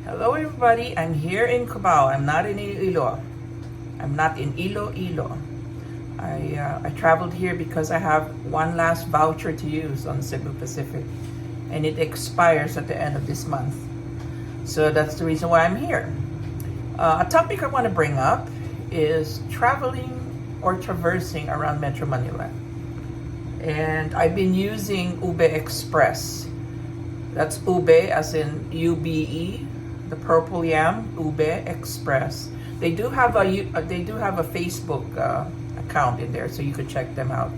Hello everybody, I'm here in Cubao. I'm not in Iloilo. I'm not in Iloilo. I traveled here because I have one last voucher to use on Cebu Pacific and it expires at the end of this month. So that's the reason why I'm here. A topic I want to bring up is traveling or traversing around Metro Manila. And I've been using Ube Express. That's Ube as in UBE, the purple yam, Ube Express. They do have a Facebook account in there, so you could check them out.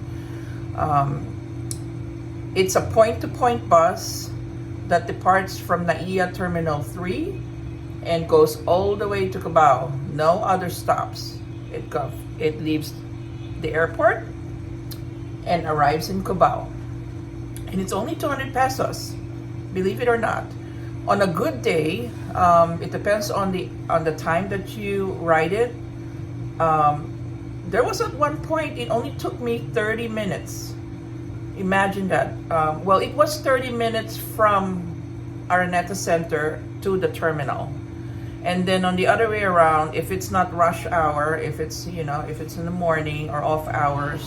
It's a point-to-point bus that departs from NAIA Terminal 3 and goes all the way to Cubao. No other stops. It leaves the airport and arrives in Cubao. And it's only 200 pesos, believe it or not. On a good day, it depends on the time that you ride it. There was at one point, it only took me 30 minutes. Imagine that. Well, it was 30 minutes from Araneta Center to the terminal. And then on the other way around, if it's not rush hour, if it's in the morning or off hours,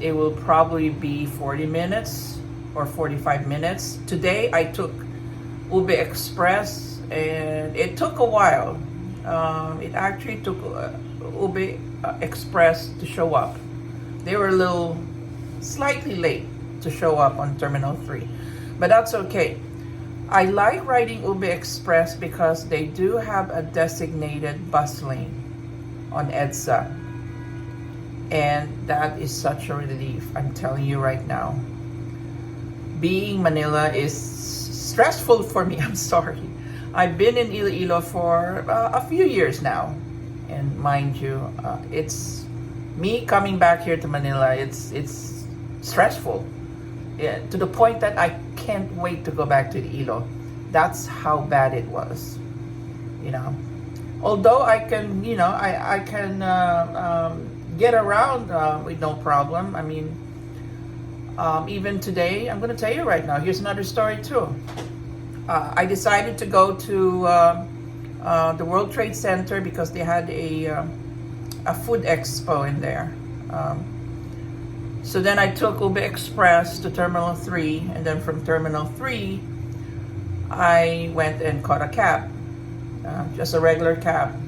it will probably be 40 minutes or 45 minutes. Today I took Ube Express and it took a while. It actually took Ube Express to show up. They were slightly late to show up on Terminal 3, but that's okay. I like riding Ube Express because they do have a designated bus lane on EDSA. And that is such a relief, I'm telling you right now. Being Manila is stressful for me, I'm sorry. I've been in Iloilo for a few years now. And mind you, it's me coming back here to Manila, it's stressful. Yeah, to the point that I can't wait to go back to Iloilo. That's how bad it was, Although I can, I can get around with no problem. I mean, even today, I'm going to tell you right now, here's another story too. I decided to go to the World Trade Center because they had a food expo in there. So then I took Ube Express to Terminal 3, and then from Terminal 3, I went and caught a cab, just a regular cab.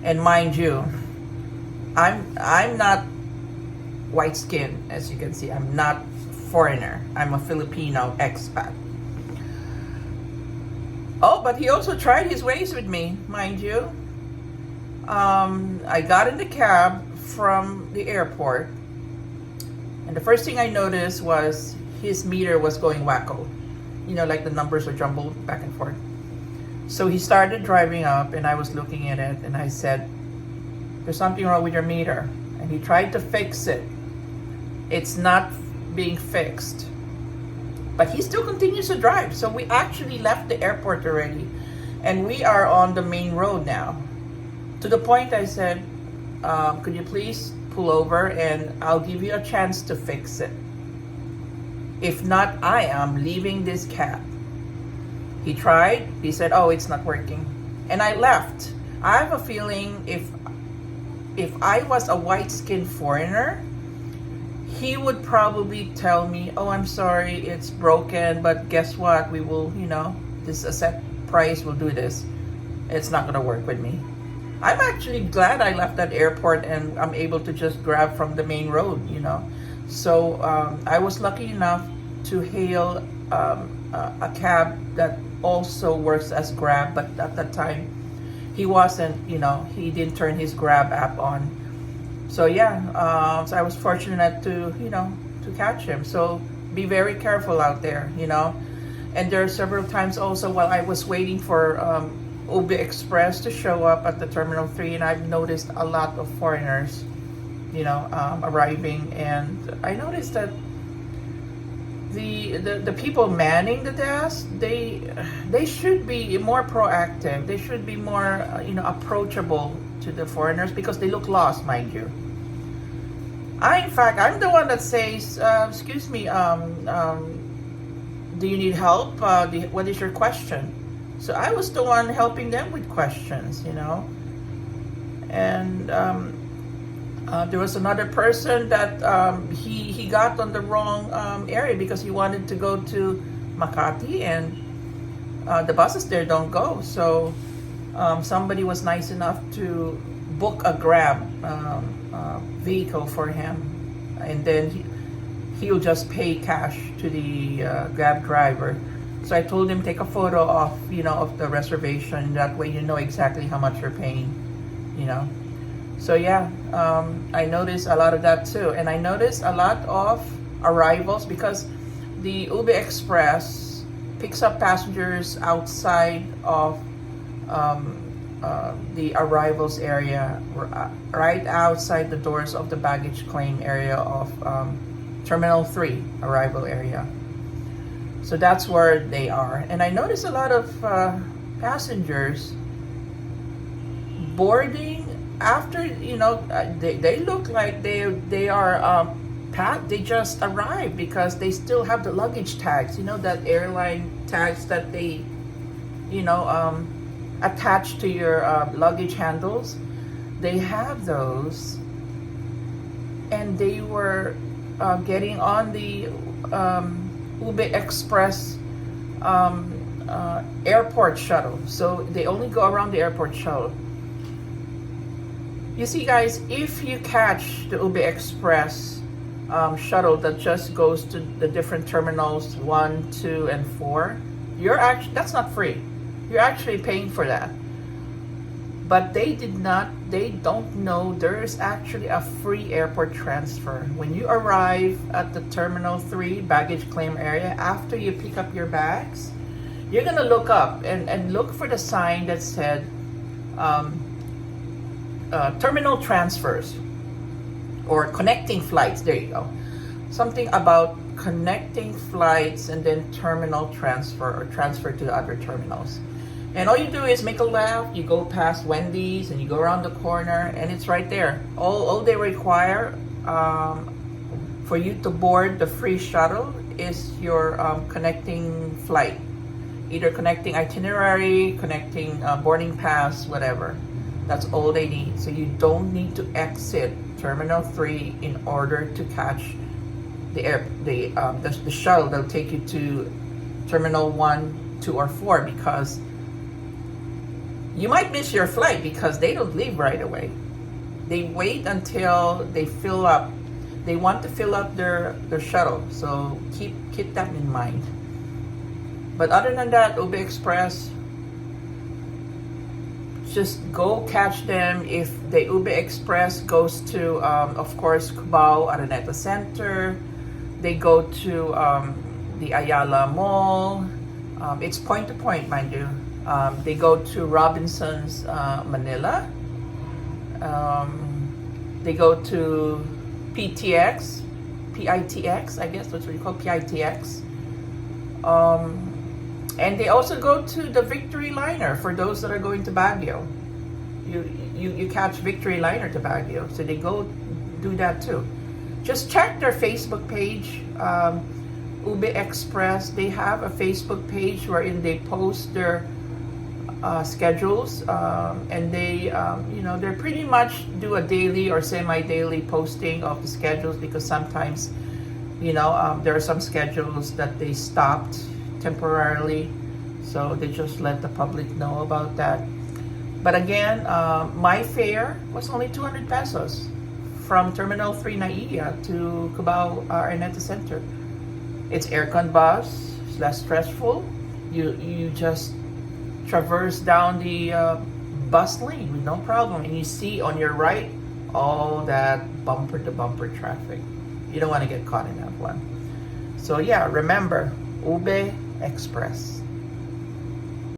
And mind you, I'm not white skinned, as you can see. I'm not foreigner. I'm a Filipino expat. Oh, but he also tried his ways with me, mind you. I got in the cab from the airport, and the first thing I noticed was his meter was going wacko. Like the numbers are jumbled back and forth. So he started driving up, and I was looking at it, and I said, "There's something wrong with your meter." And he tried to fix it. It's not being fixed. But he still continues to drive. So we actually left the airport already, and we are on the main road now. To the point I said, could you please pull over and I'll give you a chance to fix it. If not, I am leaving this cab. He tried. He said, "Oh, it's not working." And I left. I have a feeling if I was a white-skinned foreigner, he would probably tell me, "Oh, I'm sorry, it's broken, but guess what? We will, this is a set price, we'll do this." It's not going to work with me. I'm actually glad I left that airport and I'm able to just grab from the main road, So I was lucky enough to hail a cab that also works as Grab, but at that time he wasn't, he didn't turn his Grab app on. So yeah, so I was fortunate to catch him. So be very careful out there, And there are several times also while I was waiting for Ube Express to show up at the Terminal 3, and I've noticed a lot of foreigners, arriving, and I noticed that the people manning the desk, they should be more proactive. They should be more approachable to the foreigners because they look lost, mind you. In fact, I'm the one that says, "Excuse me, do you need help? What is your question? So I was the one helping them with questions, you know. And there was another person that he got on the wrong area because he wanted to go to Makati, and the buses there don't go. So somebody was nice enough to book a Grab vehicle for him, and then he'll just pay cash to the Grab driver. So I told him, take a photo of the reservation. That way you know exactly how much you're paying, you know. So yeah, I noticed a lot of that too, and I noticed a lot of arrivals because the Ube Express picks up passengers outside of the arrivals area, right outside the doors of the baggage claim area of Terminal 3 arrival area. So that's where they are. And I noticed a lot of passengers boarding after, they look like they are they just arrived because they still have the luggage tags, that airline tags that they, attach to your luggage handles. They have those, and they were getting on the Ube Express airport shuttle. So they only go around the airport shuttle. You see, guys, if you catch the Ube Express shuttle that just goes to the different terminals 1, 2, and 4, that's not free. You're actually paying for that. But they don't know there's actually a free airport transfer. When you arrive at the Terminal 3 baggage claim area, after you pick up your bags, you're gonna look up and look for the sign that said terminal transfers or connecting flights. There you go. Something about connecting flights and then terminal transfer or transfer to the other terminals. And all you do is make a left, you go past Wendy's and you go around the corner and it's right there. All they require for you to board the free shuttle is your connecting flight. Either connecting itinerary, connecting boarding pass, whatever. That's all they need. So you don't need to exit Terminal 3 in order to catch the shuttle that'll take you to Terminal 1, 2, or 4, because you might miss your flight because they don't leave right away. They wait until they fill up. They want to fill up their shuttle. So keep that in mind. But other than that, Ube Express, just go catch them. If the Ube Express goes to, of course, Cubao Araneta Center, they go to the Ayala Mall. It's point to point, mind you. They go to Robinson's Manila. They go to PITX, I guess that's what you call PITX. And they also go to the Victory Liner for those that are going to Baguio. You catch Victory Liner to Baguio, so they go do that too. Just check their Facebook page, Ube Express. They have a Facebook page wherein they post their schedules, and they pretty much do a daily or semi-daily posting of the schedules, because sometimes there are some schedules that they stopped temporarily, so they just let the public know about that. But again, my fare was only 200 pesos from Terminal 3 NAIA to Cubao Araneta Center. It's aircon bus, it's less stressful. You just traverse down the bus lane with no problem, and you see on your right all that bumper to bumper traffic. You don't want to get caught in that one. So yeah, remember, Ube Express.